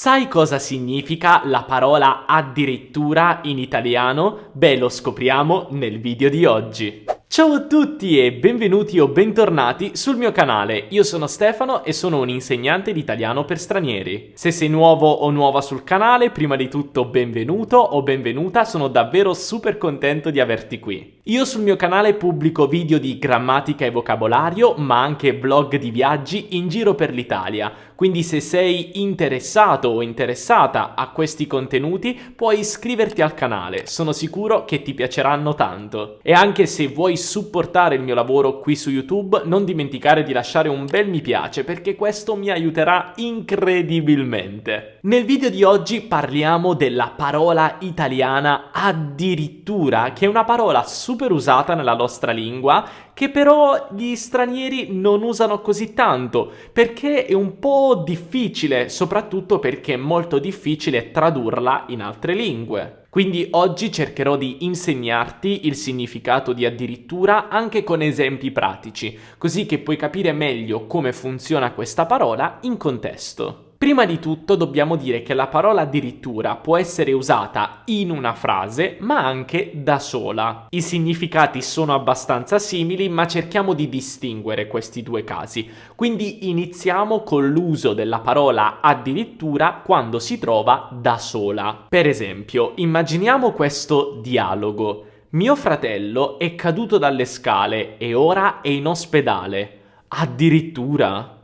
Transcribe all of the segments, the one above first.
Sai cosa significa la parola addirittura in italiano? Beh, lo scopriamo nel video di oggi. Ciao a tutti e benvenuti o bentornati sul mio canale. Io sono Stefano e sono un insegnante di italiano per stranieri. Se sei nuovo o nuova sul canale, prima di tutto benvenuto o benvenuta, sono davvero super contento di averti qui. Io sul mio canale pubblico video di grammatica e vocabolario, ma anche vlog di viaggi in giro per l'Italia. Quindi se sei interessato o interessata a questi contenuti, puoi iscriverti al canale, sono sicuro che ti piaceranno tanto. E anche se vuoi supportare il mio lavoro qui su YouTube, non dimenticare di lasciare un bel mi piace perché questo mi aiuterà incredibilmente. Nel video di oggi parliamo della parola italiana addirittura, che è una parola super usata nella nostra lingua, che però gli stranieri non usano così tanto, perché è un po' difficile, soprattutto perché è molto difficile tradurla in altre lingue. Quindi oggi cercherò di insegnarti il significato di addirittura anche con esempi pratici, così che puoi capire meglio come funziona questa parola in contesto. Prima di tutto dobbiamo dire che la parola addirittura può essere usata in una frase, ma anche da sola. I significati sono abbastanza simili, ma cerchiamo di distinguere questi due casi. Quindi iniziamo con l'uso della parola addirittura quando si trova da sola. Per esempio, immaginiamo questo dialogo. Mio fratello è caduto dalle scale e ora è in ospedale. Addirittura?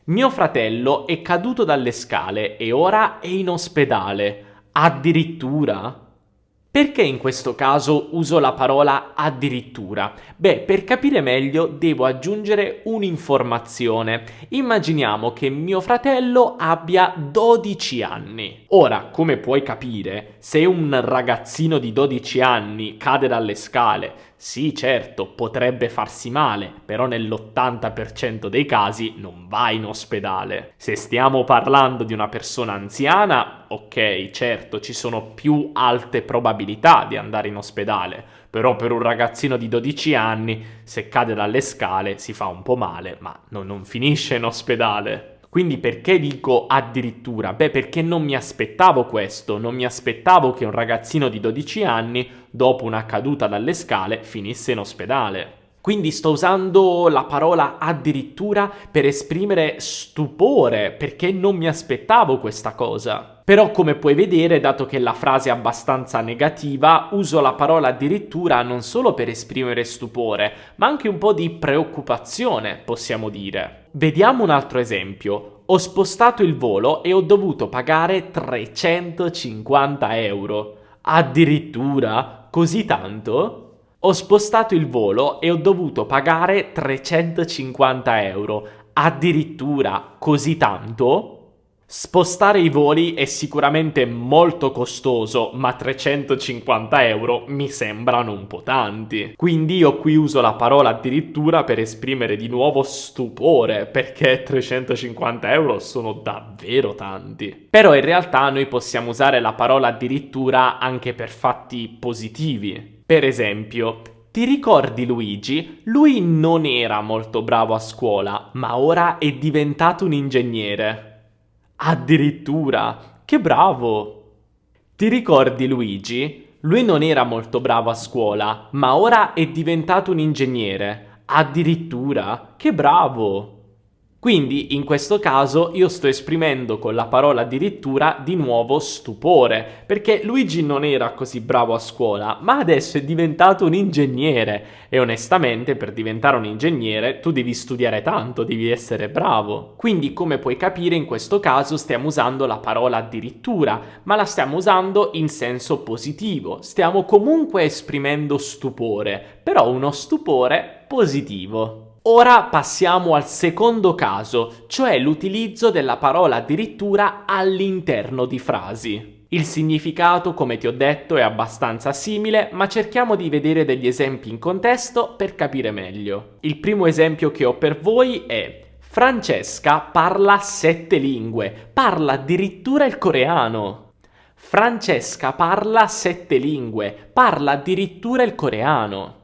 Mio fratello è caduto dalle scale e ora è in ospedale. Addirittura? Perché in questo caso uso la parola addirittura? Beh, per capire meglio devo aggiungere un'informazione. Immaginiamo che mio fratello abbia 12 anni. Ora, come puoi capire, se un ragazzino di 12 anni cade dalle scale, sì, certo, potrebbe farsi male, però nell'80% dei casi non va in ospedale. Se stiamo parlando di una persona anziana, ok, certo, ci sono più alte probabilità di andare in ospedale, però per un ragazzino di 12 anni, se cade dalle scale si fa un po' male, ma non finisce in ospedale. Quindi perché dico addirittura? Beh, perché non mi aspettavo questo, non mi aspettavo che un ragazzino di 12 anni, dopo una caduta dalle scale, finisse in ospedale. Quindi sto usando la parola addirittura per esprimere stupore, perché non mi aspettavo questa cosa. Però come puoi vedere, dato che la frase è abbastanza negativa, uso la parola addirittura non solo per esprimere stupore, ma anche un po' di preoccupazione, possiamo dire. Vediamo un altro esempio. Ho spostato il volo e ho dovuto pagare 350 euro. Addirittura? Così tanto? Ho spostato il volo e ho dovuto pagare 350 euro. Addirittura così tanto? Spostare i voli è sicuramente molto costoso, ma 350 euro mi sembrano un po' tanti. Quindi io qui uso la parola addirittura per esprimere di nuovo stupore, perché 350 euro sono davvero tanti. Però in realtà noi possiamo usare la parola addirittura anche per fatti positivi. Per esempio, ti ricordi Luigi? Lui non era molto bravo a scuola, ma ora è diventato un ingegnere. Addirittura, che bravo! Ti ricordi Luigi? Lui non era molto bravo a scuola, ma ora è diventato un ingegnere. Addirittura, che bravo! Quindi in questo caso io sto esprimendo con la parola addirittura di nuovo stupore, perché Luigi non era così bravo a scuola, ma adesso è diventato un ingegnere e onestamente per diventare un ingegnere tu devi studiare tanto, devi essere bravo. Quindi come puoi capire in questo caso stiamo usando la parola addirittura, ma la stiamo usando in senso positivo, stiamo comunque esprimendo stupore, però uno stupore positivo. Ora passiamo al secondo caso, cioè l'utilizzo della parola addirittura all'interno di frasi. Il significato, come ti ho detto, è abbastanza simile, ma cerchiamo di vedere degli esempi in contesto per capire meglio. Il primo esempio che ho per voi è: Francesca parla 7 lingue, parla addirittura il coreano. Francesca parla 7 lingue, parla addirittura il coreano.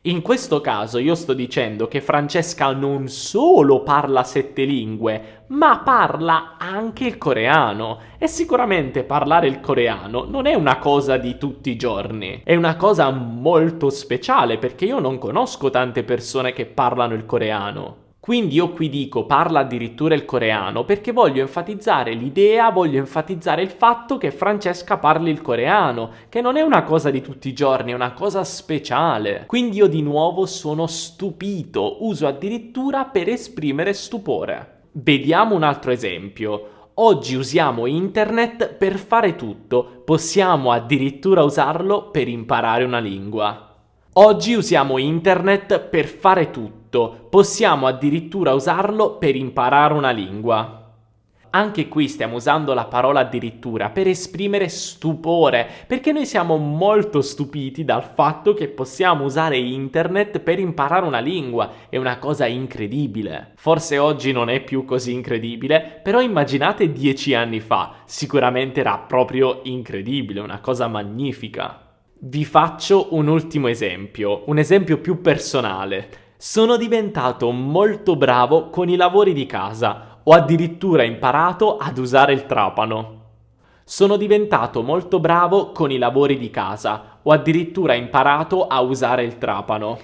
In questo caso io sto dicendo che Francesca non solo parla 7 lingue, ma parla anche il coreano. E sicuramente parlare il coreano non è una cosa di tutti i giorni, è una cosa molto speciale perché io non conosco tante persone che parlano il coreano. Quindi io qui dico parla addirittura il coreano perché voglio enfatizzare l'idea, voglio enfatizzare il fatto che Francesca parli il coreano, che non è una cosa di tutti i giorni, è una cosa speciale. Quindi io di nuovo sono stupito, uso addirittura per esprimere stupore. Vediamo un altro esempio. Oggi usiamo internet per fare tutto, possiamo addirittura usarlo per imparare una lingua. Oggi usiamo internet per fare tutto, possiamo addirittura usarlo per imparare una lingua. Anche qui stiamo usando la parola addirittura per esprimere stupore, perché noi siamo molto stupiti dal fatto che possiamo usare internet per imparare una lingua. È una cosa incredibile. Forse oggi non è più così incredibile, però immaginate 10 anni fa, sicuramente era proprio incredibile, una cosa magnifica. Vi faccio un ultimo esempio, un esempio più personale. Sono diventato molto bravo con i lavori di casa. Ho addirittura imparato ad usare il trapano. Sono diventato molto bravo con i lavori di casa. Ho addirittura imparato a usare il trapano.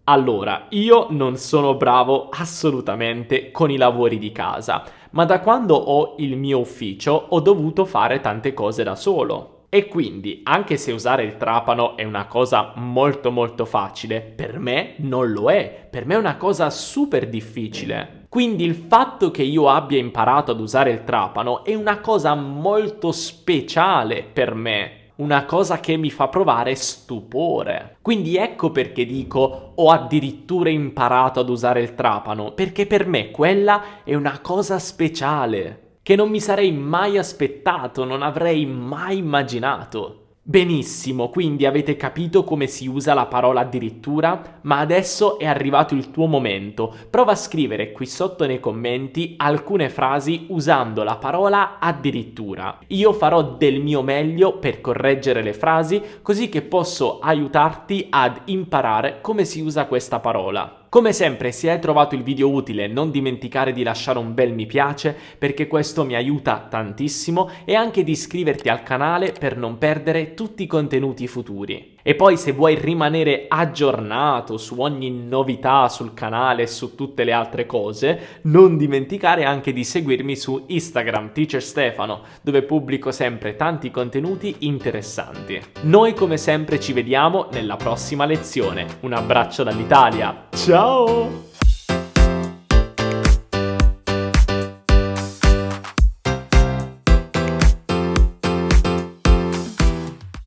Allora, io non sono bravo assolutamente con i lavori di casa, ma da quando ho il mio ufficio ho dovuto fare tante cose da solo. E quindi, anche se usare il trapano è una cosa molto facile, per me non lo è. Per me è una cosa super difficile. Quindi il fatto che io abbia imparato ad usare il trapano è una cosa molto speciale per me. Una cosa che mi fa provare stupore. Quindi ecco perché dico ho addirittura imparato ad usare il trapano, perché per me quella è una cosa speciale che non mi sarei mai aspettato, non avrei mai immaginato. Benissimo, quindi avete capito come si usa la parola addirittura? Ma adesso è arrivato il tuo momento. Prova a scrivere qui sotto nei commenti alcune frasi usando la parola addirittura. Io farò del mio meglio per correggere le frasi, così che posso aiutarti ad imparare come si usa questa parola. Come sempre, se hai trovato il video utile, non dimenticare di lasciare un bel mi piace perché questo mi aiuta tantissimo e anche di iscriverti al canale per non perdere tutti i contenuti futuri. E poi se vuoi rimanere aggiornato su ogni novità sul canale e su tutte le altre cose, non dimenticare anche di seguirmi su Instagram Teacher Stefano, dove pubblico sempre tanti contenuti interessanti. Noi come sempre ci vediamo nella prossima lezione. Un abbraccio dall'Italia. Ciao!